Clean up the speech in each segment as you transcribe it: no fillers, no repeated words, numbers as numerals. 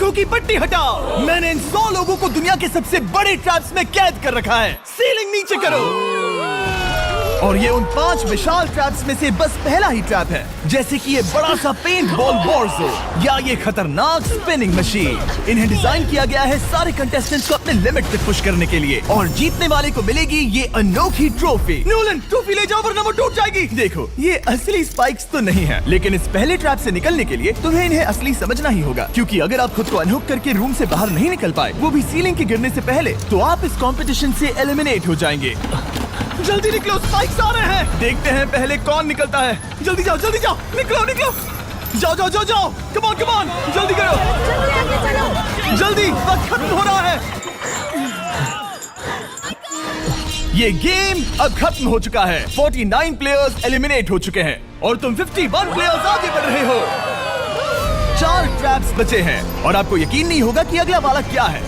आंखों की पट्टी हटाओ। मैंने इन 100 लोगों को दुनिया के सबसे बड़े ट्रैप्स में कैद कर रखा है। सीलिंग नीचे करो। और ये उन 5 विशाल ट्रैप्स में से बस पहला ही ट्रैप है, जैसे कि ये बड़ा सा पेंट बॉल बोर्जो या ये खतरनाक स्पिनिंग मशीन। इन्हें डिजाइन किया गया है सारे कंटेस्टेंट्स को अपने लिमिट पे पुश करने के लिए, और जीतने वाले को मिलेगी ये अनोखी ट्रॉफी। नोलन, ट्रॉफी ले जाओ वरना वो टूट जाएगी। देखो, ये असली स्पाइक्स तो नहीं है, लेकिन इस पहले ट्रैप से निकलने के लिए तुम्हें इन्हें असली समझना ही होगा, क्योंकि अगर आप खुद को अनहुक करके रूम से बाहर नहीं निकल पाए, वो भी सीलिंग के गिरने से पहले, तो आप इस कॉम्पिटिशन से एलिमिनेट हो जाएंगे। जल्दी निकलो, स्पाइक्स आ रहे हैं। देखते हैं पहले कौन निकलता है। जल्दी जाओ, जल्दी जाओ, निकलो निकलो, जाओ जाओ जाओ जाओ, कम ऑन कम ऑन, जल्दी करो, जल्दी, वक्त खत्म हो रहा है। ये गेम अब खत्म हो चुका है। 49 प्लेयर्स एलिमिनेट हो चुके हैं और तुम 51 प्लेयर्स आगे बढ़ रहे हो। 4 ट्रैप्स बचे हैं और आपको यकीन नहीं होगा कि अगला वाला क्या है।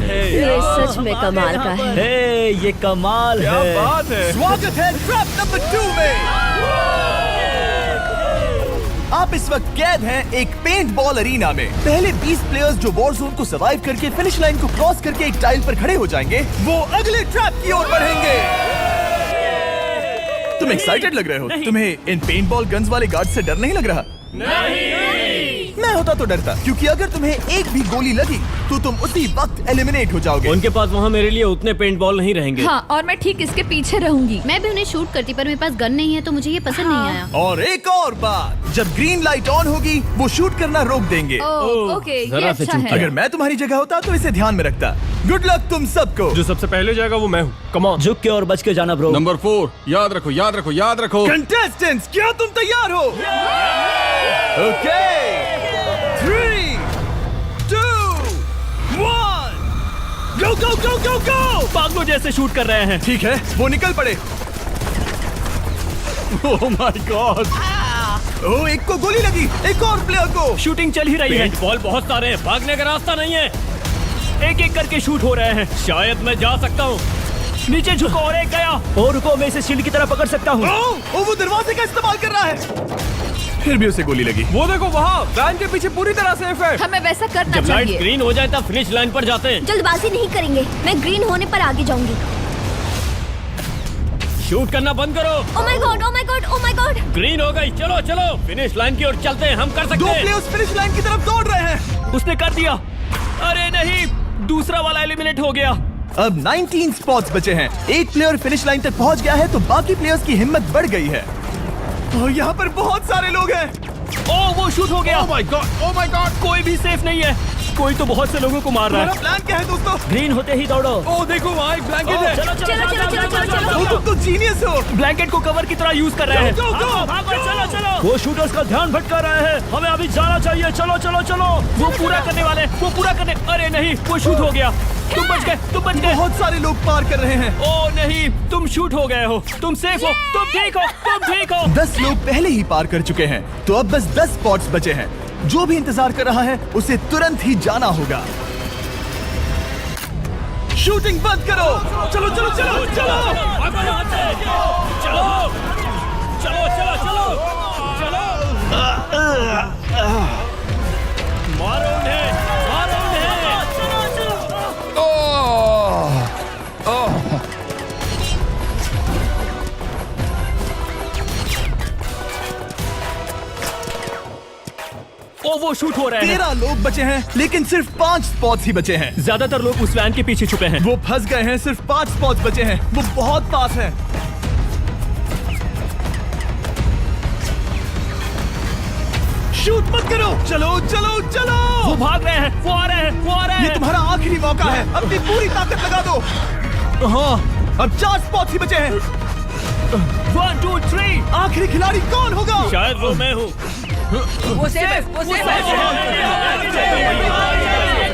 ये सच में कमाल का है। हे, ये कमाल है। क्या बात है। स्वागत है ट्रैप नंबर 2 में। आप इस वक्त कैद हैं एक पेंट बॉल अरीना में। पहले 20 प्लेयर्स जो वॉर जोन को सर्वाइव करके फिनिश लाइन को क्रॉस करके एक टाइल पर खड़े हो जाएंगे, वो अगले ट्रैप की ओर बढ़ेंगे। तुम एक्साइटेड लग रहे हो। तुम्हें इन पेंट बॉल गन्स वाले गार्ड से डर नहीं लग रहा? मैं होता तो डरता, क्योंकि अगर तुम्हें एक भी गोली लगी तो तुम उसी वक्त एलिमिनेट हो जाओगे। उनके पास वहाँ मेरे लिए उतने पेंट बॉल नहीं रहेंगे। हाँ, और मैं ठीक इसके पीछे रहूंगी। मैं भी उन्हें शूट करती, पर मेरे पास गन नहीं है तो मुझे ये पसंद नहीं आया। और एक और बात, जब ग्रीन लाइट ऑन होगी वो शूट करना रोक देंगे। ओके, ये जरा से अच्छा चूक है। अगर मैं तुम्हारी जगह होता तो इसे ध्यान में रखता। गुड लक तुम सबको। जो सबसे पहले जाएगा वो मैं हूँ। Come on. झुक के और बच के जाना ब्रो। नंबर 4, याद रखो याद रखो याद रखो। कंटेस्टेंट्स, क्या तुम तैयार हो? ओके, 3, 2, 1, गो गो गो गो गो। पागलों जैसे शूट कर रहे हैं। ठीक है, वो निकल पड़े। ओह माय गॉड। ओह, एक को गोली लगी, एक और प्लेयर को। शूटिंग चल ही रही है। बॉल बहुत सारे हैं, भागने का रास्ता नहीं है। एक एक करके शूट हो रहे हैं। शायद मैं जा सकता हूँ। नीचे झुको और एक गया। और रुको, मैं इसे शील्ड की तरह पकड़ सकता हूँ। ओह, वो दरवाजे का इस्तेमाल कर रहा है। फिर भी उसे गोली लगी। वो देखो वहाँ, वैन के पीछे पूरी तरह सेफ है। हमें वैसा करना जब लाइट चाहिए। ग्रीन हो जाए तब फिनिश लाइन पर जाते हैं। जल्दबाजी नहीं करेंगे, मैं ग्रीन होने पर आगे जाऊंगी। शूट करना बंद करो। ओह my God, oh my God, oh my God. Green हो गई, चलो चलो फिनिश लाइन की ओर चलते हैं। हम कर सकते 2 हैं। प्लेयर्स फिनिश लाइन की तरफ दौड़ रहे हैं। उसने कर दिया। अरे नहीं, दूसरा वाला एलिमिनेट हो गया। अब 19 स्पॉट्स बचे हैं। एक प्लेयर फिनिश लाइन तक पहुंच गया है तो बाकी प्लेयर्स की हिम्मत बढ़ गई है। और यहाँ पर बहुत सारे लोग हैं। ओह, वो शूट हो गया। ओह my God, oh my God. कोई भी सेफ नहीं है। कोई तो बहुत से लोगों को मार रहा तुम्हारा है। प्लान क्या है दोस्तों? ग्रीन होते ही दौड़ो। ओह देखो वहाँ एक ब्लैंकेट है। चलो चलो, चलो, चलो, चलो, चलो। तुम तो जीनियस हो। ब्लैंकेट को कवर की तरह यूज कर रहे हैं। Go, go, go, भागो, चलो चलो। वो शूटर्स का ध्यान भटका रहे हैं। हमें अभी जाना चाहिए। चलो चलो चलो। वो पूरा करने वाले, वो पूरा करने। अरे नहीं, वो शूट हो गया। तुम बच गए, तुम बच गए। बहुत सारे लोग पार कर रहे हैं। ओह नहीं, तुम शूट हो गए हो। तुम सेफ हो, तुम ठीक हो, तुम ठीक हो। 10 लोग पहले ही पार कर चुके हैं, तो अब बस 10 स्पॉट्स बचे हैं। जो भी इंतजार कर रहा है उसे तुरंत ही जाना होगा। शूटिंग बंद करो। चलो चलो चलो चलो। भागो यहाँ से। चलो चलो चलो चलो चलो। मारो उन्हें, मारो उन्हें। ओ, वो शूट हो रहे हैं। 13 लोग बचे हैं, लेकिन सिर्फ 5 स्पॉट्स ही बचे हैं। ज्यादातर लोग उस वैन के पीछे छुपे हैं। वो फंस गए हैं। सिर्फ 5 स्पॉट्स बचे हैं। वो बहुत पास है। शूट मत करो। चलो चलो चलो। वो भाग रहे हैं, वो आ रहे हैं, वो आ रहे ये हैं। तुम्हारा आखिरी मौका है। अपनी पूरी ताकत लगा दो। हाँ, अब 4 स्पॉट्स ही बचे हैं। 1 2 3। आखिरी खिलाड़ी कौन होगा? शायद वो मैं हूँ। वो सेफ है, वो सेफ है।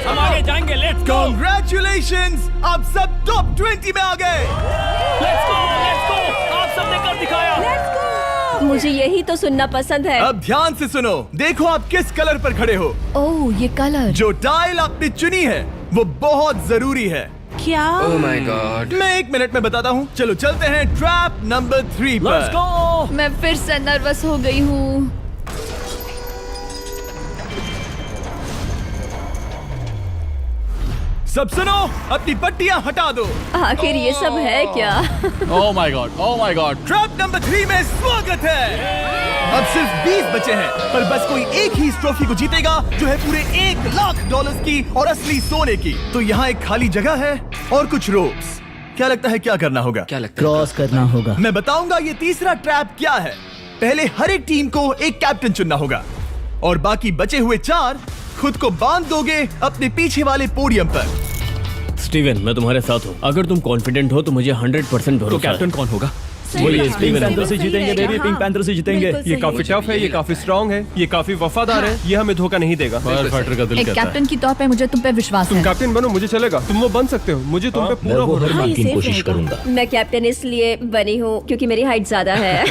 हम आगे जाएंगे। Let's go, Congratulations! आप सब टॉप 20 में आ गए। Let's go, let's go. आप सबने कर दिखाया। मुझे यही तो सुनना पसंद है। अब ध्यान से सुनो। देखो आप किस कलर पर खड़े हो। ओह, ये कलर। जो टाइल आपने चुनी है वो बहुत जरूरी है। क्या? ओह माय गॉड। मैं 1 मिनट में बताता हूँ। चलो चलते हैं ट्रैप नंबर 3 लेट्स पर। गो। मैं फिर से नर्वस हो गई हूँ। सब सुनो, अपनी पट्टियां हटा दो। आखिर ये सब है क्या? Oh my God. Oh my God. Trap number 3 में स्वागत है। अब सिर्फ 20 बचे हैं, पर बस कोई एक ही इस ट्रॉफी को जीतेगा जो है पूरे $1,00,000 की और असली सोने की। तो यहाँ एक खाली जगह है और कुछ रोप्स। क्या लगता है क्या करना होगा? क्या लगता है? क्रॉस करना होगा। मैं बताऊंगा ये तीसरा ट्रैप क्या है। पहले हर एक टीम को एक कैप्टन चुनना होगा और बाकी बचे हुए 4 खुद को बांध दोगे अपने पीछे वाले पोडियम पर। स्टीवन, मैं तुम्हारे साथ हूँ। अगर तुम कॉन्फिडेंट हो तो मुझे 100% भरोसा है। तो कैप्टन कौन होगा? बोलिए, पिंक स्टीवन। पैंथर से जीतेंगे बेबी, पिंक पैंथर से जीतेंगे। ये काफी टफ है, ये काफी स्ट्रांग है, ये काफी वफादार है, ये हमें धोखा नहीं देगा। फाइटर का दिल एक कैप्टन की तौर पे मुझे तुम पे विश्वास तुम है। कैप्टन बनो, मुझे चलेगा। तुम वो बन सकते हो, मुझे तुम पे पूरा भरोसा हाँ, है। ये की safe कोशिश रहेगा। करूंगा। मैं कैप्टन इसलिए बनी हूँ क्योंकि मेरी हाइट ज्यादा है।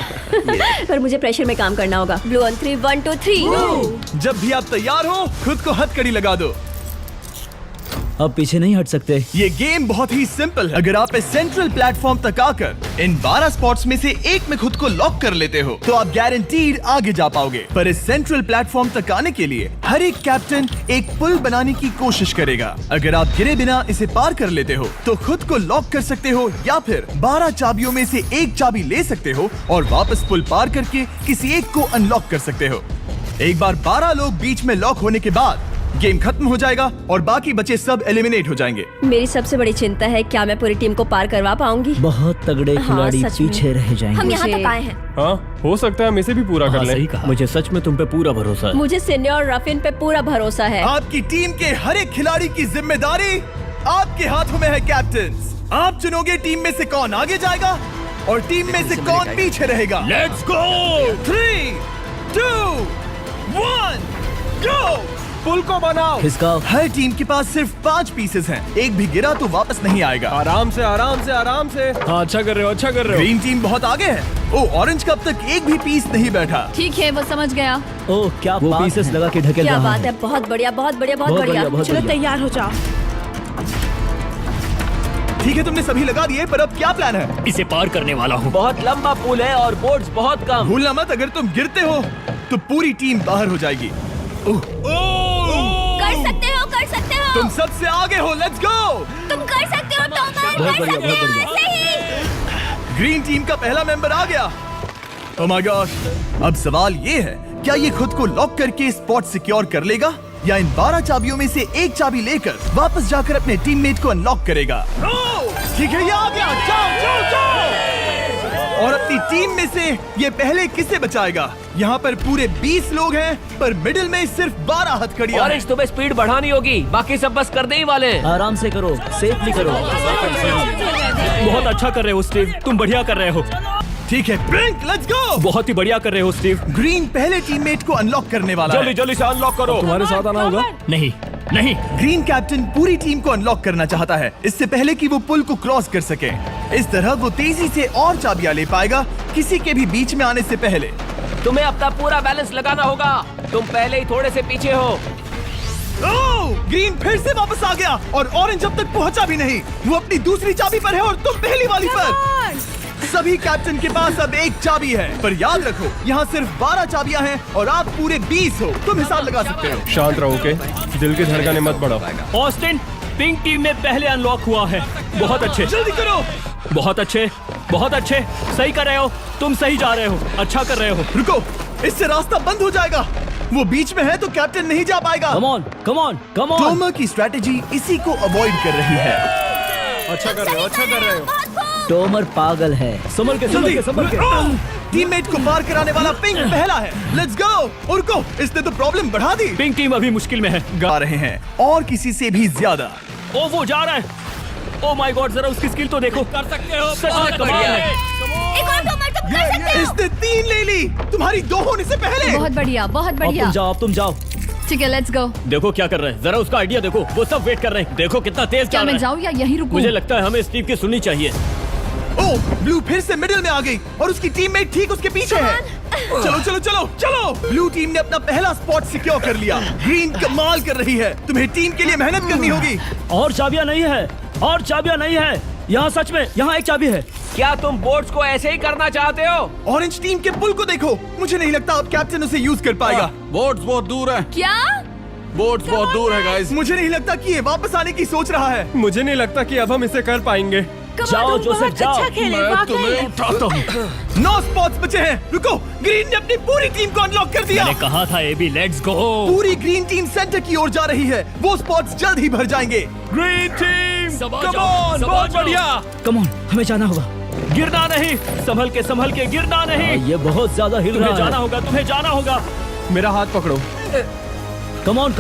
पर मुझे प्रेशर में काम करना होगा। Blue on 3, 1 2 3। जब भी आप तैयार हो खुद को हथकड़ी लगा दो। अब पीछे नहीं हट सकते। ये गेम बहुत ही सिंपल है। अगर आप इस सेंट्रल प्लेटफॉर्म तक आकर इन 12 स्पॉट्स में से एक में खुद को लॉक कर लेते हो तो आप गारंटीड आगे जा पाओगे। पर इस सेंट्रल प्लेटफॉर्म तक आने के लिए हर एक कैप्टन एक पुल बनाने की कोशिश करेगा। अगर आप गिरे बिना इसे पार कर लेते हो तो खुद को लॉक कर सकते हो या फिर 12 चाबियों में से एक चाबी ले सकते हो और वापस पुल पार करके किसी एक को अनलॉक कर सकते हो। एक बार 12 लोग बीच में लॉक होने के बाद गेम खत्म हो जाएगा और बाकी बचे सब एलिमिनेट हो जाएंगे। मेरी सबसे बड़ी चिंता है क्या मैं पूरी टीम को पार करवा पाऊंगी। बहुत तगड़े हाँ, खिलाड़ी सच में। पीछे रह जाएंगे। हम यहाँ मुझे- तक आए हैं। हाँ, हो सकता है हम इसे भी पूरा कर लें। सही कहा। मुझे सच में तुम पे पूरा भरोसा है। मुझे सीनियर रफिन पे पूरा भरोसा है। आपकी टीम के हर एक खिलाड़ी की जिम्मेदारी आपके हाथों में है कैप्टन्स। आप चुनोगे टीम में से कौन आगे जाएगा और टीम में से कौन पीछे रहेगा। Let's go. 3 2 1 गो। पुल को बनाओ। खिसकाओ। हर टीम के पास सिर्फ 5 पीसेस हैं। एक भी गिरा तो वापस नहीं आएगा। आराम से, आराम से, आराम से। हाँ, अच्छा कर रहे हो, अच्छा कर रहे हो। ग्रीन टीम बहुत आगे है। ओ, ऑरेंज का अब तक एक भी पीस नहीं बैठा। ठीक है, वो समझ गया। ओह, क्या वो पीसेस लगा के ढकेल क्या रहा बात है, बहुत बढ़िया, बहुत बढ़िया, बहुत बहुत बढ़िया। बढ़िया, बहुत चलो बढ़िया। तैयार हो जाओ। ठीक है, तुमने सभी लगा दिए, पर अब क्या प्लान है? इसे पार करने वाला हूँ। बहुत लंबा पुल है और बोर्ड्स बहुत कम। भूलना मत, अगर तुम गिरते हो तो पूरी टीम बाहर हो जाएगी। कर सकते हो, कर सकते हो। तुम सबसे आगे हो। Let's go. तुम कर सकते हो, टॉमर, बहुत कर बढ़िया, सकते बहुत हो, बढ़िया। ऐसे ही। ग्रीन टीम का पहला मेंबर आ गया। ओह माय गॉड। अब सवाल ये है, क्या ये खुद को लॉक करके स्पॉट सिक्योर कर लेगा या इन 12 चाबियों में से एक चाबी लेकर वापस जाकर अपने टीममेट को अनलॉक करेगा? ठीक है, ये आ गया। जाओ जाओ जाओ। और अपनी टीम में से ये पहले किसे बचाएगा? यहाँ पर पूरे 20 लोग हैं, पर मिडिल में सिर्फ 12 हथकड़ियां हैं। ऑरेंज, तुम्हें स्पीड बढ़ानी होगी, बाकी सब बस करने ही वाले हैं। आराम से करो, सेफली करो। बहुत अच्छा कर रहे हो स्टीव, तुम बढ़िया कर रहे हो। ठीक है, ब्लिंक, लेट्स गो। बहुत ही बढ़िया कर रहे हो स्टीव। ग्रीन पहले टीममेट को अनलॉक करने वाला है। जल्दी से अनलॉक करो। तुम्हारे साथ आना होगा। नहीं नहीं, ग्रीन कैप्टन पूरी टीम को अनलॉक करना चाहता है इससे पहले कि वो पुल को क्रॉस कर सके। इस तरह वो तेजी से और चाबियां ले पाएगा किसी के भी बीच में आने से पहले। तुम्हें अपना पूरा बैलेंस लगाना होगा, तुम पहले ही थोड़े से पीछे हो। ओह, ग्रीन फिर से वापस आ गया और ऑरेंज अब तक पहुंचा भी नहीं। वो अपनी दूसरी चाबी पर है और तुम पहली वाली पर। सभी कैप्टन के पास अब एक चाबी है, पर याद रखो यहाँ सिर्फ 12 चाबियां हैं और आप पूरे 20 हो। तुम हिसाब लगा सकते हो। शांत रहो, ओके? दिल की धड़कनें मत बढ़ाओ। ऑस्टिन, पिंक टीम में पहले अनलॉक हुआ है। बहुत अच्छे, जल्दी करो। बहुत अच्छे, बहुत अच्छे। सही कर रहे हो, तुम सही जा रहे हो, अच्छा कर रहे हो। रुको, इससे रास्ता बंद हो जाएगा। वो बीच में है तो कैप्टन नहीं जा पाएगा। Come on, come on, come on. Tomar की स्ट्रेटेजी इसी को अवॉइड कर रही है। अच्छा कर रहे हो, अच्छा कर रहे हो। टोमर पागल है। संभल के, संभल के, संभल के। टीममेट को पार कराने वाला पिंक पहला है। Let's go. रुको, इसने तो प्रॉब्लम बढ़ा दी। पिंक टीम अभी मुश्किल में है। गा रहे हैं और किसी से भी ज्यादा। ओ, वो जा रहा है। ओ माय गॉड, जरा उसकी स्किल तो देखो। कर सकते हो, सच में कमाल है। एक और टॉमर, तुम कर सकते हो। इसने 3 ले ली, तुम्हारी 2 होने से पहले। बहुत बढ़िया, बहुत अब बढ़िया। तुम जाओ, अब तुम जाओ। ठीक है, लेट्स गो। देखो क्या कर रहे हैं, जरा उसका आइडिया देखो। वो सब वेट कर रहे हैं, देखो कितना तेज क्या जा रहा मैं है। जाऊँ या यहीं रुकूं? मुझे लगता है हमें स्टीव की सुननी चाहिए। ओह, ब्लू फिर से मिडिल में आ गई और उसकी टीममेट ठीक उसके पीछे है। चलो चलो चलो चलो। ब्लू टीम ने अपना पहला स्पॉट सिक्योर कर लिया। ग्रीन कमाल कर रही है। तुम्हें टीम के लिए मेहनत करनी होगी। और चाबियां नहीं है, और चाबियां नहीं है। यहाँ सच में, यहाँ एक चाबी है। क्या तुम बोट्स को ऐसे ही करना चाहते हो? ऑरेंज टीम के पुल को देखो। मुझे नहीं लगता अब कैप्टन उसे यूज कर पाएगा। बोर्ड्स बहुत दूर है। क्या? बोट्स बहुत दूर है गाइस। मुझे नहीं लगता कि ये वापस आने की सोच रहा है। मुझे नहीं लगता कि अब हम इसे कर पाएंगे। जाओ जोसेफ जाओ। अच्छा खेले मैं तुम्हें उठाता हूँ। 9 स्पॉट्स बचे हैं। रुको, ग्रीन ने अपनी पूरी टीम को अनलॉक कर दिया। मैंने कहा था एबी, लेट्स गो। पूरी ग्रीन टीम सेंटर की ओर जा रही है। वो स्पॉट्स जल्द ही भर जाएंगे। ग्रीन टीम, सबा कम जाओ, ऑन, सबा बहुत जाओ। बढ़िया। कम ऑन, हमें जाना होगा। गिरना नहीं, संभल के गिरना नहीं। ये बहुत ज्यादा हिल रहा है। जाना होगा, तुम्हें जाना होगा। मेरा हाथ पकड़ो। कम ऑन।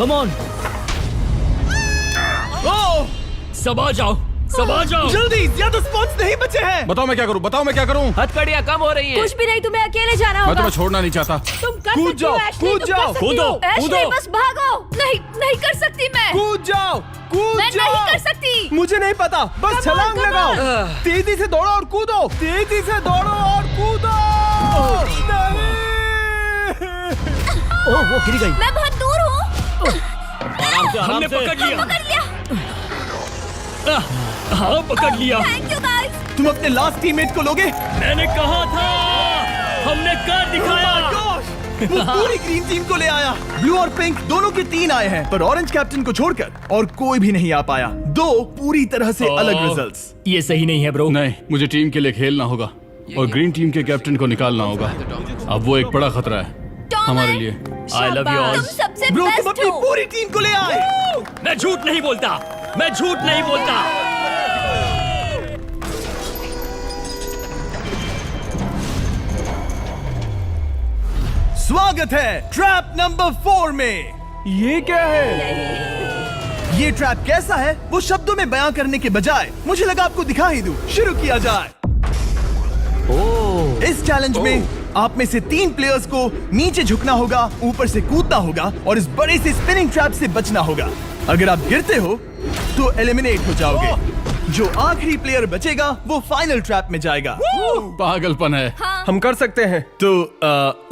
ओह, सबा जाओ। जल्दी, ज्यादा स्पॉट्स नहीं बचे हैं। बताओ मैं क्या करूँ, बताओ मैं क्या करूँ। हथकड़ियाँ कम हो रही हैं। कुछ भी नहीं, तुम्हें अकेले जाना मैं होगा। तुम्हें छोड़ना नहीं चाहता। तुम कर कूद सकती हो, जाओ, एशली, कूद तुम जाओ, कर सकती कूदो, हो। एशली, कूदो। बस भागो। नहीं कर सकती मैं। कूद जाओ, मैं कूद जाओ। नहीं कर सकती। मुझे नहीं पता, बस Come on, छलांग come लगाओ। on। तेजी से दौड़ो और कूदो, तेजी से दौड़ो और कूदो। नहीं। ओह, वो गिर गई। मैं बहुत दूर हूँ। हमने पकड़ लिया। पकड़ लिया। हाँ, पकड़ लिया। Thank you guys. तुम अपने लास्ट टीममेट को लोगे? मैंने कहा था, हमने कर दिखाया। वो पूरी ग्रीन टीम को ले आया। ब्लू और पिंक दोनों के 3 आए हैं, पर ऑरेंज कैप्टन को छोड़कर और कोई भी नहीं आ पाया। 2 पूरी तरह से अलग रिजल्ट्स। ये सही नहीं है ब्रो। नहीं, मुझे टीम के लिए खेलना होगा और ग्रीन टीम के कैप्टन को निकालना होगा। अब वो एक बड़ा खतरा है हमारे लिए। I love you all. तुम सबसे ब्रो, तुम बेस्ट अपनी हो। पूरी टीम को ले आए। मैं झूठ नहीं बोलता। स्वागत है ट्रैप नंबर 4 में। ये क्या है? ये ट्रैप कैसा है वो शब्दों में बयां करने के बजाय मुझे लगा आपको दिखा ही दूं। शुरू किया जाए। इस चैलेंज में आप में से 3 प्लेयर्स को नीचे झुकना होगा, ऊपर से कूदना होगा और इस बड़े से स्पिनिंग ट्रैप से बचना होगा। अगर आप गिरते हो तो एलिमिनेट हो जाओगे। जो आखिरी प्लेयर बचेगा वो फाइनल ट्रैप में जाएगा। पागलपन है। हम कर सकते हैं। तो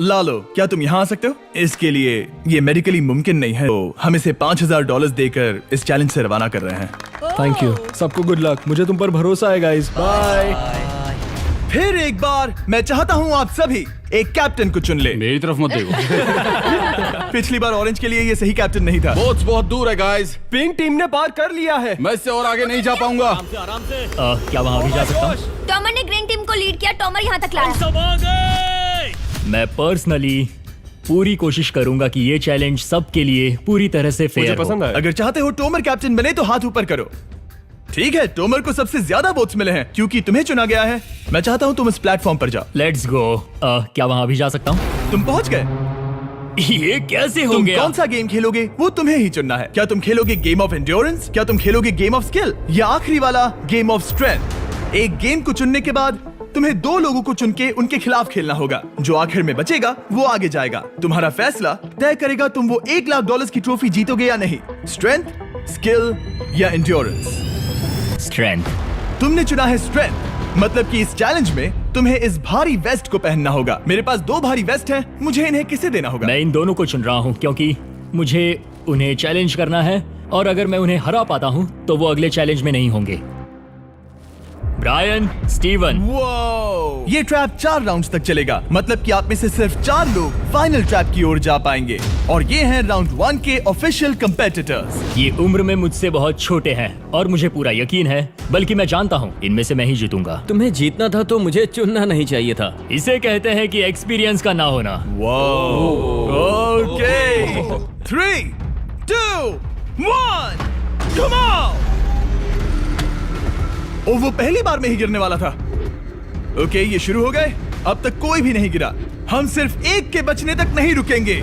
लालो, क्या तुम यहाँ आ सकते हो? इसके लिए ये मेडिकली मुमकिन नहीं है, तो हम इसे $5000 देकर इस चैलेंज से रवाना कर रहे हैं। Thank you. सबको गुड लक। मुझे तुम पर भरोसा है गाइस। बाय। फिर एक बार मैं चाहता हूँ आप सभी एक कैप्टन को चुन ले। मेरी तरफ मत देखो। पिछली बार ऑरेंज के लिए ये सही कैप्टन नहीं था। बोट्स बहुत दूर है गाइस। पिंक टीम ने पार कर लिया है। मैं इससे और आगे नहीं जा पाऊंगा। आराम से। क्या वहाँ भी जा सकता हूँ? टॉमर ने ग्रीन टीम को लीड किया। टॉमर यहाँ तक लाया। सब आ गए। मैं पर्सनली पूरी कोशिश करूंगा कि ये चैलेंज सबके लिए पूरी तरह से मुझे फेयर पसंद हो। आया। अगर चाहते हो टोमर कैप्टन बने तो हाथ ऊपर करो। ठीक है, टोमर को सबसे ज्यादा वोट्स मिले हैं क्योंकि तुम्हें चुना गया है। मैं चाहता हूँ तुम इस प्लेटफॉर्म पर जाओ। Let's go. क्या वहाँ भी जा सकता हूँ? तुम पहुँच गए। ये कैसे हो तुम गया? कौन सा गेम खेलोगे वो तुम्हें ही चुनना है। क्या तुम खेलोगे गेम ऑफ एंड्योरेंस, क्या तुम खेलोगे गेम ऑफ स्किल, या आखिरी वाला गेम ऑफ स्ट्रेंथ? एक गेम को चुनने के बाद तुम्हें 2 लोगों को चुन के उनके खिलाफ खेलना होगा। जो आखिर में बचेगा वो आगे जाएगा। तुम्हारा फैसला तय करेगा तुम वो $1,00,000 की ट्रॉफी जीतोगे या नहीं। स्ट्रेंथ, स्किल या एंड्योरेंस। स्ट्रेंथ। तुमने चुना है स्ट्रेंथ, मतलब कि इस चैलेंज में तुम्हें इस भारी वेस्ट को पहनना होगा। मेरे पास 2 भारी वेस्ट हैं, मुझे इन्हें किसे देना होगा? मैं इन दोनों को चुन रहा हूँ क्योंकि मुझे उन्हें चैलेंज करना है और अगर मैं उन्हें हरा पाता हूँ तो वो अगले चैलेंज में नहीं होंगे। Brian, Steven. वो ये ट्रैप 4 राउंड्स तक चलेगा, मतलब कि आप में से सिर्फ 4 लोग फाइनल ट्रैप की ओर जा पाएंगे और ये हैं राउंड 1 के ऑफिशियल कंपेटिटर्स। ये उम्र में मुझसे बहुत छोटे हैं और मुझे पूरा यकीन है, बल्कि मैं जानता हूँ इनमें से मैं ही जीतूंगा। तुम्हें जीतना था तो मुझे चुनना नहीं चाहिए था। इसे कहते हैं कि एक्सपीरियंस का ना होना। Okay, 3, 2, 1, come on. ओ, वो पहली बार में ही गिरने वाला था। ओके, ये शुरू हो गए। अब तक कोई भी नहीं गिरा। हम सिर्फ एक के बचने तक नहीं रुकेंगे।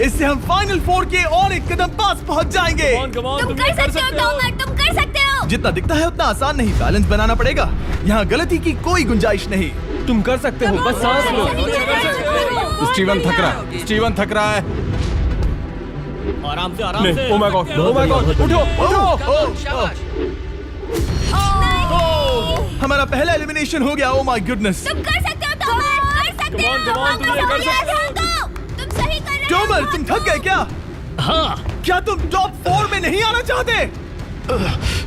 इससे हम फाइनल 4 के और एक कदम पास पहुंच जाएंगे। तुम कर सकते हो टॉमर, तुम कर सकते हो। जितना दिखता है उतना आसान नहीं, बैलेंस बनाना पड़ेगा। यहाँ गलती की कोई गुंजाइश नहीं। तुम कर सकते हो, बस सांस लो। स्टीवन थक रहा है। स्टीवन थक रहा है। आराम से, आराम नहीं, से। oh my God, oh my God, उठो। हमारा पहला एलिमिनेशन हो गया। Oh my goodness. तुम कर सकते हो टॉमर, कर सकते हो। तुम सही कर रहे हो। टॉमर, तुम थक गए क्या? हाँ। क्या तुम टॉप 4 में नहीं आना चाहते?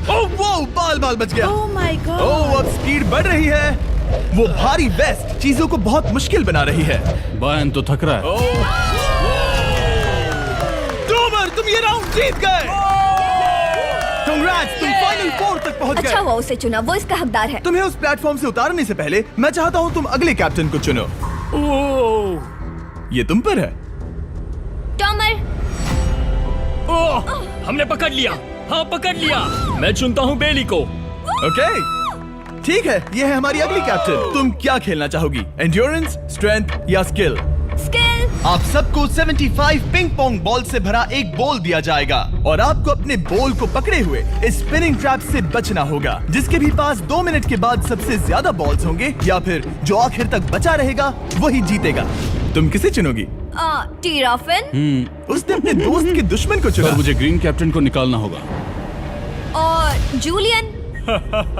ओह वो बाल बच गया। Oh my God. ओह, अब स्पीड बढ़ रही है। वो भारी वेस्ट चीजों को बहुत मुश्किल बना रही है। बायन तो थक रहा है। टॉमर, तुम ये राउंड जीत गए। Congrats, तुम फाइनल 4 तक पहुंच अच्छा गए। हुआ उसे चुना, वो इसका हकदार है। तुम्हें उस प्लेटफॉर्म से उतारने से पहले मैं चाहता हूँ तुम अगले कैप्टन को चुनो। ये तुम पर है। टॉमर, ओह, हमने पकड़ लिया। हाँ, पकड़ लिया। मैं चुनता हूँ बेली को। ओके, ठीक है, ये है हमारी अगली कैप्टन। तुम क्या खेलना चाहोगी, एंड्योरेंस, स्ट्रेंथ या स्किल? स्किल। आप सबको 75 पिंग पोंग बॉल से भरा एक बॉल दिया जाएगा और आपको अपने बॉल को पकड़े हुए इस स्पिनिंग ट्रैप से बचना होगा। जिसके भी पास 2 मिनट के बाद सबसे ज्यादा बॉल्स होंगे या फिर जो आखिर तक बचा रहेगा वही जीतेगा। तुम किसे चुनोगी? टीराफिन उसने अपने दोस्त के दुश्मन को चुना पर मुझे ग्रीन कैप्टन को निकालना होगा। और जूलियन।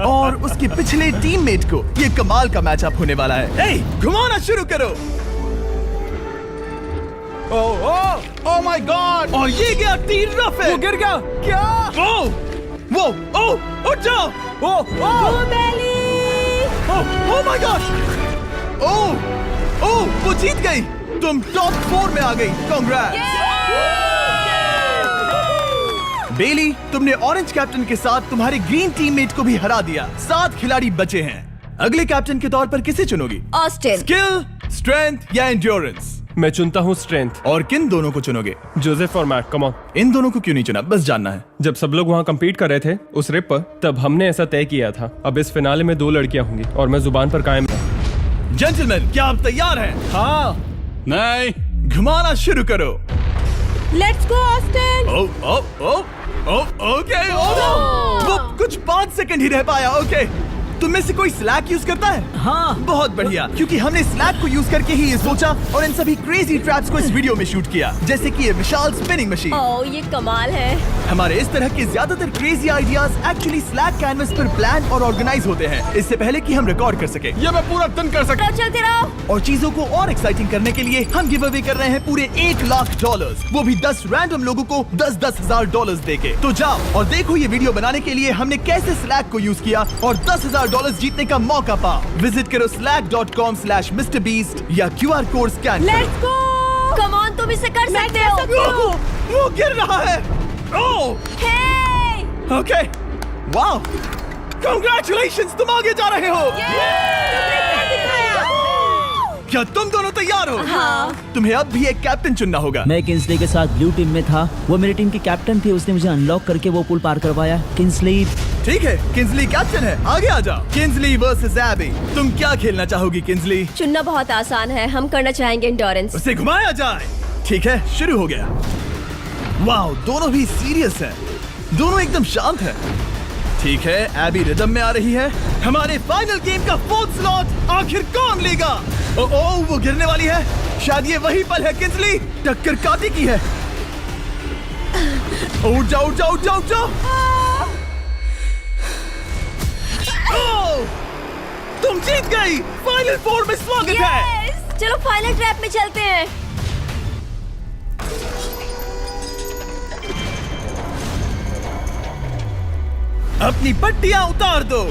और उसके पिछले टीममेट को। ये कमाल का मैचअप होने वाला है। ए, घुमाना शुरू करो। ओह माय गॉड! और ये गया टीराफिन। वो गिर गया। क्या? वो उठ जाओ। ओह माय गॉड! ओह, वो जीत गई। तुम टॉप 4 में आ गई। कांग्रेट्स। बेली, तुमने ऑरेंज कैप्टन के साथ तुम्हारे ग्रीन टीममेट को भी हरा दिया। 7 खिलाड़ी बचे हैं। अगले कैप्टन के तौर पर किसे चुनोगी? ऑस्टिन। स्किल, स्ट्रेंथ या एंड्योरेंस? मैं चुनता हूँ स्ट्रेंथ। और किन दोनों को चुनोगे? जोसेफ और मैट, कम ऑन। इन दोनों को क्यों नहीं चुना, बस जानना है। जब सब लोग वहाँ कम्पीट कर रहे थे उस रिप पर, तब हमने ऐसा तय किया था। अब इस फिनाले में 2 लड़कियां होंगी और मैं जुबान पर कायम था। जेंटलमैन, क्या आप तैयार हैं? हाँ। नहीं, घुमाना शुरू करो। Let's go Austin. ओके। वो कुछ 5 सेकंड ही रह पाया। ओके, तुम में से कोई स्लैक यूज करता है? हाँ। बहुत बढ़िया, क्योंकि हमने स्लैक को यूज करके ही ये सोचा और इन सभी क्रेजी ट्रैप्स को इस वीडियो में शूट किया, जैसे कि ये विशाल स्पिनिंग मशीन। ओह, ये कमाल है। हमारे इस तरह के ज्यादातर crazy ideas actually slack canvas पर प्लान और ऑर्गेनाइज होते हैं, इससे पहले कि हम रिकॉर्ड कर सके। ये मैं पूरा दिन कर सकता। चलते रहो। और चीजों को और एक्साइटिंग करने के लिए हम गिव अवे कर रहे हैं पूरे $1,00,000, वो भी 10 रैंडम लोगों को $10,000 देके। तो जाओ और देखो ये वीडियो बनाने के लिए हमने कैसे स्लैक को यूज किया और $10,000 जीतने का मौका पा। विजिट करो slack.com/MrBeast या QR कोड स्कैन करो। Let's go. कम ऑन, तुम इसे कर सकते हो। वो गिर रहा है। ओह, हे, ओके, वाओ, कांग्रेचुलेशंस, तुम आगे जा रहे हो। क्या तुम दोनों तैयार हो? हाँ। तुम्हें अब भी एक कैप्टन चुनना होगा। मैं किंसली के साथ ब्लू टीम में था। वो मेरी टीम की कैप्टन थी, उसने मुझे अनलॉक करके वो पुल पार करवाया। किंसली। ठीक है, किंसली कैप्टन है, आगे आ जाओ। किंसली वर्सेस एबी, तुम क्या खेलना चाहोगी किंसली? चुनना बहुत आसान है, हम करना चाहेंगे एंड्योरेंस। उसे घुमाया जाए। ठीक है, शुरू हो गया। वाओ, दोनों भी सीरियस हैं, दोनों एकदम शांत हैं। ठीक है, एबी रिदम में आ रही है। हमारे फाइनल गेम का 4th स्लॉट आखिर कौन लेगा? ओह, वो गिरने वाली है। शायद ये वही पल है किंसली, टक्कर काटी की है। उठ जाओ, उठ जाओ, उठ जाओ, उठ जाओ। ओह, तुम जीत गई। फाइनल 4 में स्वागत है। Yes! चलो फाइनल ट्रैप में चलते हैं। अपनी पट्टियां उतार दो।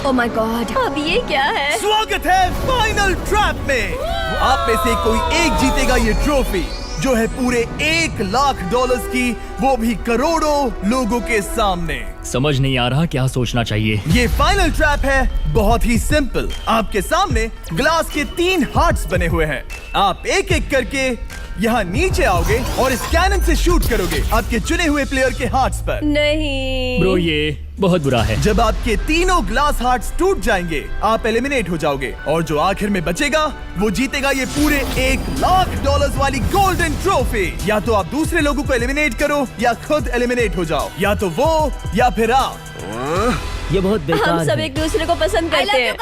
ओह माय गॉड, अब ये क्या है? स्वागत है फाइनल ट्रैप में। आप में से कोई एक जीतेगा ये ट्रॉफी, जो है पूरे $1,00,000 की, वो भी करोड़ों लोगों के सामने। समझ नहीं आ रहा क्या सोचना चाहिए। ये फाइनल ट्रैप है, बहुत ही सिंपल। आपके सामने ग्लास के 3 हार्ट्स बने हुए हैं। आप एक एक करके यहाँ नीचे आओगे और इस कैनन से शूट करोगे आपके चुने हुए प्लेयर के हार्ट्स पर। नहीं ब्रो, ये बहुत बुरा है। जब आपके तीनों ग्लास हार्ट्स टूट जाएंगे, आप एलिमिनेट हो जाओगे और जो आखिर में बचेगा वो जीतेगा ये पूरे $1,00,000 वाली गोल्डन ट्रॉफी। या तो आप दूसरे लोगों को एलिमिनेट करो या खुद एलिमिनेट हो जाओ, या तो वो या फिर आप। ये बहुत हम बेकार सब है। एक दूसरे को पसंद करते हैं।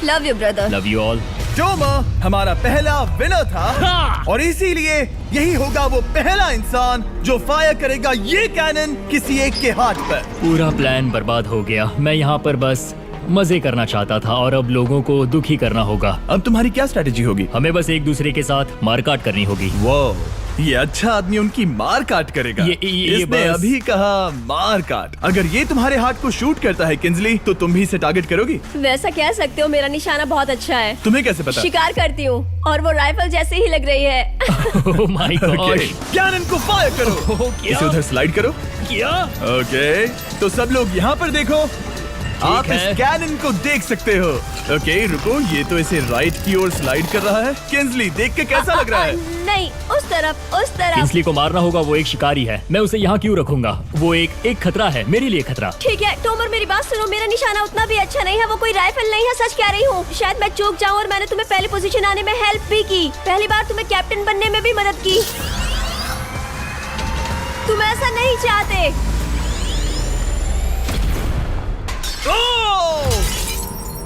Love you brother. Love you all. Toma हमारा पहला विनर था और इसीलिए यही होगा वो पहला इंसान जो फायर करेगा ये कैनन किसी एक के हाथ पर। पूरा प्लान बर्बाद हो गया। मैं यहाँ पर बस मजे करना चाहता था और अब लोगों को दुखी करना होगा। अब तुम्हारी क्या स्ट्रेटेजी होगी? हमें बस एक दूसरे के साथ मारकाट करनी होगी। वो ये अच्छा आदमी उनकी मार काट करेगा। ये इसने बस- अभी कहा मार काट। अगर ये तुम्हारे हार्ट को शूट करता है किंजली, तो तुम भी इसे टारगेट करोगी? वैसा कह सकते हो, मेरा निशाना बहुत अच्छा है। तुम्हें कैसे पता? शिकार करती हूँ और वो राइफल जैसे ही लग रही है। ओह माय गॉड। कैनन को फायर करो। क्या? इसे उधर स्लाइड करो। क्या? ओके, तो सब लोग यहाँ पर देखो। आप है। इस कैनन को देख सकते हो। ओके, रुको, ये तो इसे राइट की ओर स्लाइड कर रहा है। किंजली, देख के कैसा लग रहा है? नहीं, उस तरफ, उस तरफ। किंसली को मारना होगा, वो एक शिकारी है। मैं उसे यहाँ क्यों रखूंगा? वो एक खतरा है, मेरे लिए खतरा। ठीक है टोमर, मेरी बात सुनो। मेरा निशाना उतना भी अच्छा नहीं है, वो कोई राइफल नहीं है, सच कह रही हूँ। शायद मैं चूक जाऊँ, और मैंने तुम्हें पहली पोजीशन आने में हेल्प भी की। पहली बार तुम्हें कैप्टन बनने में भी मदद की। तुम ऐसा नहीं चाहते।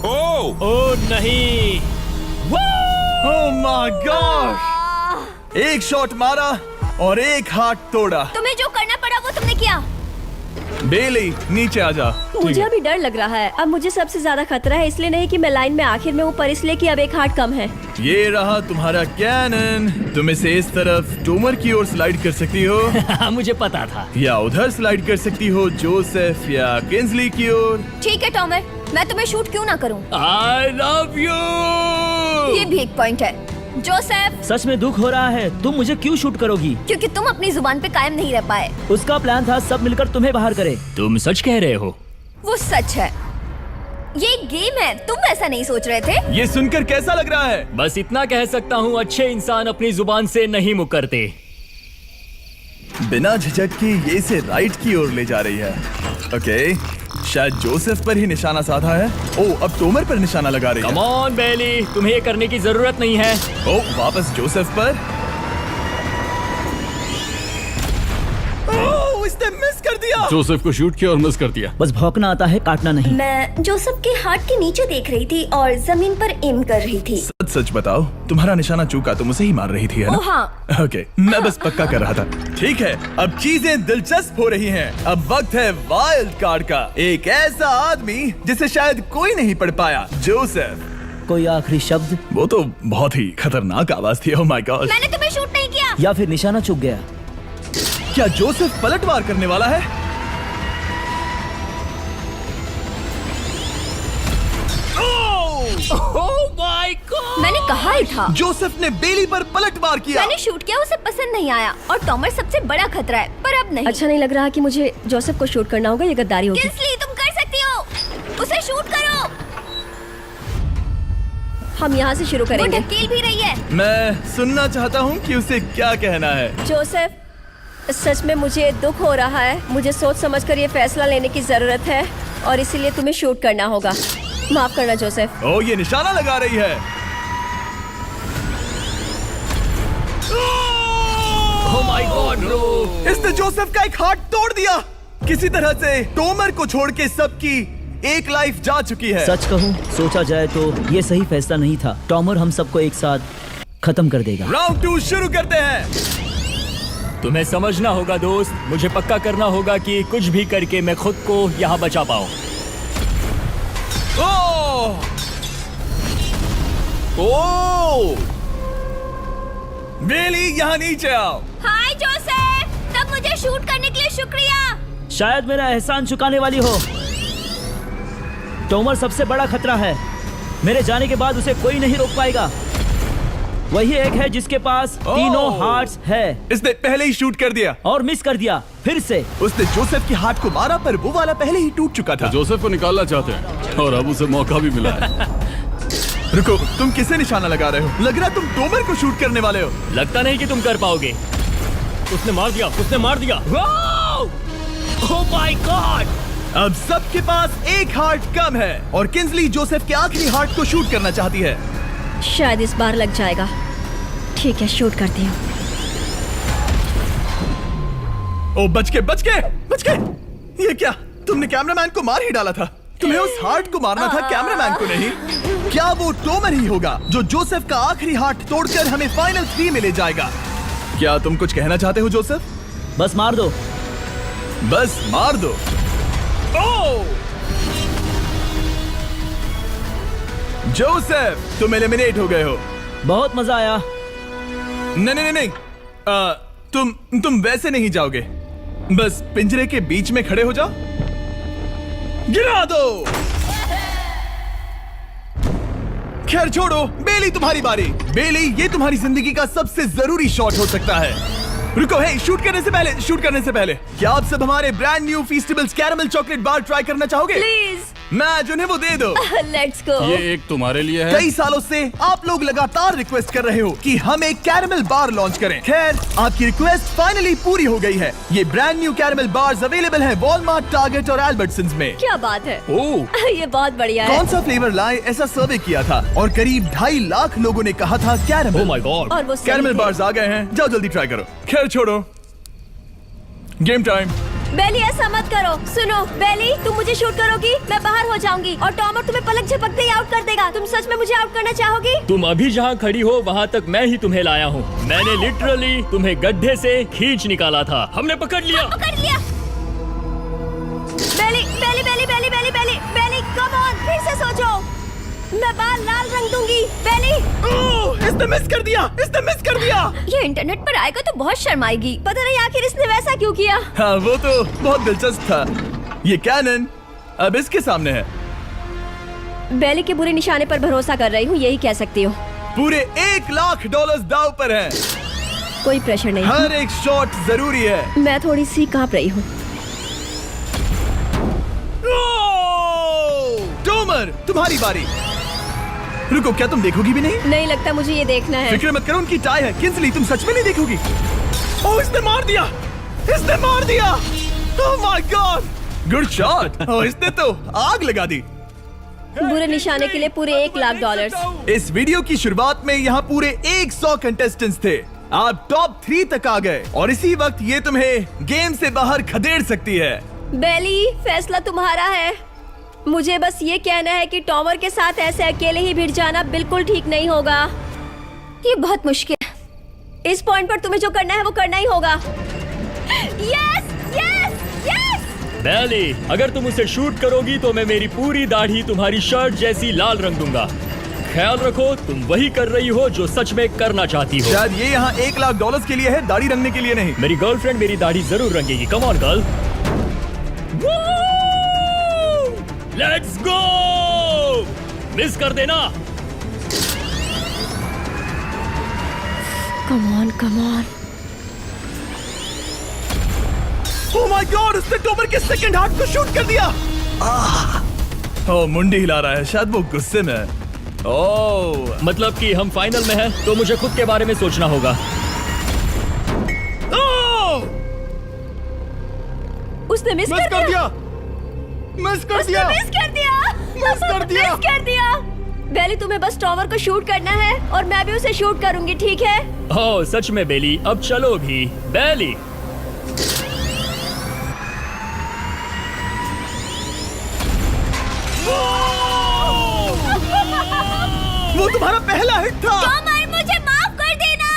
ओह नहीं। ओह माय गॉड! एक शॉट मारा और एक हाथ तोड़ा। तुम्हें जो करना पड़ा वो तुमने किया। बेली, नीचे आ जा। मुझे अभी डर लग रहा है। अब मुझे सबसे ज्यादा खतरा है, इसलिए नहीं कि मैं लाइन में आखिर में हूँ, पर इसलिए कि अब एक हार्ट कम है। ये रहा तुम्हारा कैनन। तुम इसे इस तरफ टोमर की ओर स्लाइड कर सकती हो, मुझे पता था। या उधर स्लाइड कर सकती हो, जोसेफ या किंजली की ओर। ठीक है टॉमर, मैं तुम्हें शूट क्यों ना करूं? I love you. ये भी एक पॉइंट है। जोसेफ, सच में दुख हो रहा है। तुम मुझे क्यों शूट करोगी? क्योंकि तुम अपनी जुबान पे कायम नहीं रह पाए। उसका प्लान था सब मिलकर तुम्हें बाहर करे। तुम सच कह रहे हो? वो सच है। ये एक गेम है, तुम ऐसा नहीं सोच रहे थे। ये सुनकर कैसा लग रहा है? बस इतना कह सकता हूँ, अच्छे इंसान अपनी जुबान से नहीं मुकरते। बिना झिझक के ये इसे राइट की ओर ले जा रही है। ओके, शायद जोसेफ पर ही निशाना साधा है। ओह, अब टोमर पर निशाना लगा रही है। कम ऑन बेली, तुम्हें ये करने की जरूरत नहीं है। ओह, वापस जोसेफ पर। ओह, इसने मिस कर दिया। जोसेफ को शूट किया और मिस कर दिया। बस भौंकना आता है, काटना नहीं। मैं जोसेफ के हार्ट के नीचे देख रही थी और जमीन पर एम कर रही थी। सच सच बताओ, तुम्हारा निशाना चूका, तुम उसे ही मार रही थी, है ना? ओह हाँ। ओके, मैं बस पक्का कर रहा था। ठीक है, अब चीजें दिलचस्प हो रही हैं। अब वक्त है वाइल्ड कार्ड का। एक ऐसा आदमी जिसे शायद कोई नहीं पढ़ पाया, जोसेफ। कोई आखिरी शब्द? वो तो बहुत ही खतरनाक आवाज थी। ओह माय गॉड! मैंने तुम्हें शूट नहीं किया। या फिर निशाना चूक गया? क्या जोसेफ पलटवार करने वाला है? ओह माय गॉड! मैंने कहा ही था। जोसेफ ने बेली पर पलटवार किया। मैंने शूट किया, उसे पसंद नहीं आया। और टॉमर सबसे बड़ा खतरा है, पर अब नहीं। अच्छा नहीं लग रहा कि मुझे जोसेफ को शूट करना होगा, ये गद्दारी होगी। किंसली, तुम कर सकती हो। उसे शूट करो। हम यहाँ से शुरू वो करेंगे। ढकेल भी रही है। मैं सुनना चाहता हूँ कि उसे क्या कहना है। जोसेफ, सच में मुझे दुख हो रहा है। मुझे सोच समझकर ये फैसला लेने की जरूरत है, और इसीलिए तुम्हें शूट करना होगा। माफ करना जोसेफ। ओह, ये निशाना लगा रही है। ओह माय गॉड ब्रो! इसने जोसेफ का एक हाथ तोड़ दिया। किसी तरह से टोमर को छोड़ के सबकी एक लाइफ जा चुकी है। सच कहूँ, सोचा जाए तो ये सही फैसला नहीं था। टॉमर हम सबको एक साथ खत्म कर देगा। राउंड 2 शुरू करते हैं। तुम्हें समझना होगा दोस्त, मुझे पक्का करना होगा कि कुछ भी करके मैं खुद को यहाँ बचा पाऊँ। ओह! ओह! बेली, यहाँ नीचे आओ। हाय जोसेफ, तब मुझे शूट करने के लिए शुक्रिया। शायद मेरा एहसान चुकाने वाली हो। टोमर सबसे बड़ा खतरा है। मेरे जाने के बाद उसे कोई नहीं रोक पाएगा। वही एक है जिसके पास तीनों हार्ट्स है। इसने पहले ही शूट कर दिया और मिस कर दिया फिर से। उसने जोसेफ के हाथ को मारा, पर वो वाला पहले ही टूट चुका था। जोसेफ को निकालना चाहते हैं और अब उसे मौका भी मिला है। रुको, तुम किसे निशाना लगा रहे हो? लग रहा है तुम टोमर को शूट करने वाले हो। लगता नहीं कि तुम कर पाओगे। उसने मार दिया, उसने मार दिया। Oh my God! अब सबके पास एक हार्ट कम है, और किंजली जोसेफ के आखिरी हार्ट को शूट करना चाहती है। शायद इस बार लग जाएगा। ठीक है, शूट करती हूँ। ओ, बच के, बच के, बच के! ये क्या? तुमने कैमरामैन को मार ही डाला था। तुम्हें उस हार्ट को मारना था, कैमरामैन को नहीं। क्या वो टोमर ही होगा जो जोसेफ का आखिरी हार्ट तोड़कर हमें फाइनल 3 में ले जाएगा? क्या तुम कुछ कहना चाहते हो जोसेफ? बस मार दो। बस मार दो। ओह! जोसेफ, तुम एलिमिनेट हो गए हो। बहुत मजा आया। नहीं नहीं नहीं, तुम वैसे नहीं जाओगे, बस पिंजरे के बीच में खड़े हो जाओ। गिरा दो। खैर छोड़ो, बेली तुम्हारी बारी। बेली, ये तुम्हारी जिंदगी का सबसे जरूरी शॉट हो सकता है। रुको, हे, शूट करने से पहले क्या आप सब हमारे brand new Feastables caramel chocolate bar try करना चाहोगे? प्लीज। मैच उन्हें वो दे दो। Let's go. ये एक तुम्हारे लिए है। कई सालों से आप लोग लगातार रिक्वेस्ट कर रहे हो कि हम एक कैरमल बार लॉन्च करें। खैर, आपकी रिक्वेस्ट फाइनली पूरी हो गई है। ये brand new caramel bars available है वॉलमार्ट, टारगेट और एल्बर्टसन्स में। क्या बात है। ओह, ये बहुत बढ़िया है। कौन सा फ्लेवर लाए, ऐसा सर्वे किया था और करीब 2.5 लाख लोगों ने कहा था कैरमल। Oh my God. और वो सही कैरमल थे। बार्स आ गए हैं, जाओ जल्दी ट्राई करो। खैर छोड़ो, गेम टाइम। बेली, ऐसा मत करो। सुनो बेली, तुम मुझे शूट करोगी, मैं बाहर हो जाऊंगी और टॉमर तुम्हें पलक झपकते ही आउट कर देगा। तुम सच में मुझे आउट करना चाहोगी? तुम अभी जहाँ खड़ी हो वहाँ तक मैं ही तुम्हें लाया हूँ। मैंने लिटरली तुम्हें गड्ढे से खींच निकाला था। हमने पकड़ लिया। पकड़ लिया। बेली बेली बेली बेली बेली बेली बेली, कम ऑन, फिर से सोचो। मैं बाल लाल रंग दूंगी। बेली, इसने मिस कर दिया। ये इंटरनेट पर आएगा तो बहुत शर्माएगी। पता नहीं आखिर इसने वैसा क्यों किया। हाँ, वो तो बहुत दिलचस्प था। ये कैनन अब इसके सामने है। बेली के बुरे निशाने पर भरोसा कर रही हूँ, यही कह सकती हूँ। पूरे $1 लाख दाव पर है। कोई प्रेशर नहीं। हर एक शॉट जरूरी है। मैं थोड़ी सी कांप रही हूँ। टॉमर, तुम्हारी बारी। रुको, क्या तुम देखोगी भी नहीं? नहीं लगता मुझे ये देखना है। फिक्र मत करो, उनकी टाई है। किंसली, तुम सच में नहीं देखोगी? ओह, इसने मार दिया। Oh my God, good shot. Oh, इसने तो आग लगा दी। बुरे निशाने के लिए पूरे $1 लाख। इस वीडियो की शुरुआत में यहाँ पूरे 100 कंटेस्टेंट्स थे। आप टॉप 3 तक आ गए और इसी वक्त ये तुम्हें गेम से बाहर खदेड़ सकती है। बेली, फैसला तुम्हारा है। मुझे बस ये कहना है कि टॉमर के साथ ऐसे अकेले ही भिड़ जाना बिल्कुल ठीक नहीं होगा। ये बहुत मुश्किल है। इस पॉइंट पर तुम्हें जो करना है वो करना ही होगा। Yes yes yes. बेली, अगर तुम उसे शूट करोगी तो मैं मेरी पूरी दाढ़ी तुम्हारी शर्ट जैसी लाल रंग दूंगा। ख्याल रखो, तुम वही कर रही हो जो सच में करना चाहती हो। शायद ये यहाँ $1 लाख के लिए है, दाढ़ी रंगने के लिए नहीं। मेरी गर्लफ्रेंड मेरी दाढ़ी जरूर रंगेगी। Come on girl, let's go. Miss कर देना। Come on come on. Oh my God, उसने टॉमर के सेकंड हार्ट को शूट कर दिया। ओह, मुंडी हिला रहा है, शायद वो गुस्से में है। ओह, मतलब कि हम फाइनल में हैं, तो मुझे खुद के बारे में सोचना होगा। उसने मिस कर दिया। मिस कर दिया। बेली, तुम्हें बस टॉमर को शूट करना है और मैं भी उसे शूट करूंगी, ठीक है? ओह सच में बेली, अब चलो भी। बेली, वो तुम्हारा पहला हिट था। टॉमर, मुझे माफ कर देना।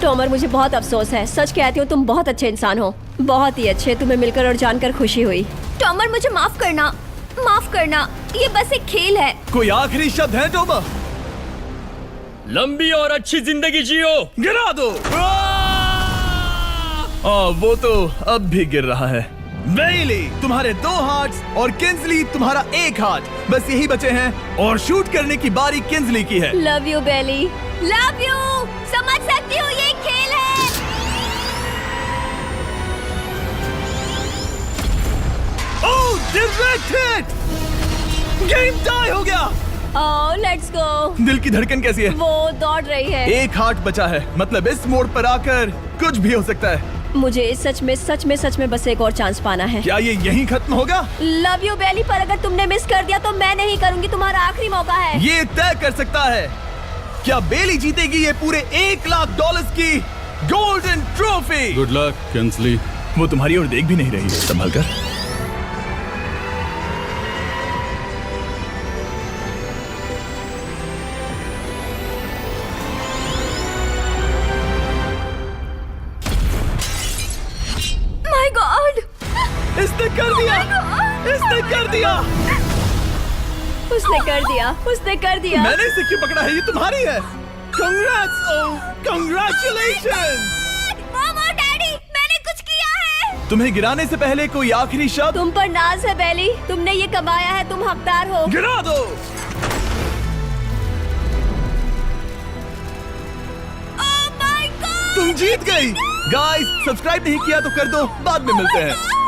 टॉमर, मुझे बहुत अफसोस है। सच कहती हूँ, तुम बहुत अच्छे इंसान हो, बहुत ही अच्छे। तुम्हें मिलकर और जानकर खुशी हुई। टॉमर, मुझे माफ करना। ये बस एक खेल है। कोई आखिरी शब्द है टॉमर? लंबी और अच्छी जिंदगी जियो। गिरा दो। वो तो अब भी गिर रहा है। बेली, तुम्हारे 2 हार्ट्स और किंसली तुम्हारा 1 हार्ट बस यही बचे हैं और शूट करने की बारी किंसली की है। Love you Bailey. Love you. समझ सकती हूँ, ये एक खेल है। Oh, direct hit. Game tie हो गया। Oh, let's go. दिल की धड़कन कैसी है? वो दौड़ रही है। 1 हार्ट बचा है, मतलब इस मोड़ पर आकर कुछ भी हो सकता है। मुझे सच में बस एक और चांस पाना है। क्या ये यहीं खत्म होगा? लव यू बेली, पर अगर तुमने मिस कर दिया तो मैं नहीं करूंगी। तुम्हारा आखिरी मौका है। ये तय कर सकता है क्या बेली जीतेगी ये पूरे $1 लाख की golden trophy. Good luck Kinsley. वो तुम्हारी ओर देख भी नहीं रही है, संभल कर। माय गॉड, इसने कर दिया। इसने कर दिया। उसने कर दिया। मैंने इसे क्यों पकड़ा है? ये तुम्हारी है। Congrats! Oh, congratulations! मॉम और डैडी, मैंने कुछ किया है। तुम्हें गिराने से पहले कोई आखिरी शब्द? तुम पर नाज है बेली, तुमने ये कमाया है, तुम हकदार हो। गिरा दो। Oh my God! तुम जीत गई। गाइस, सब्सक्राइब नहीं किया तो कर दो, बाद में मिलते हैं।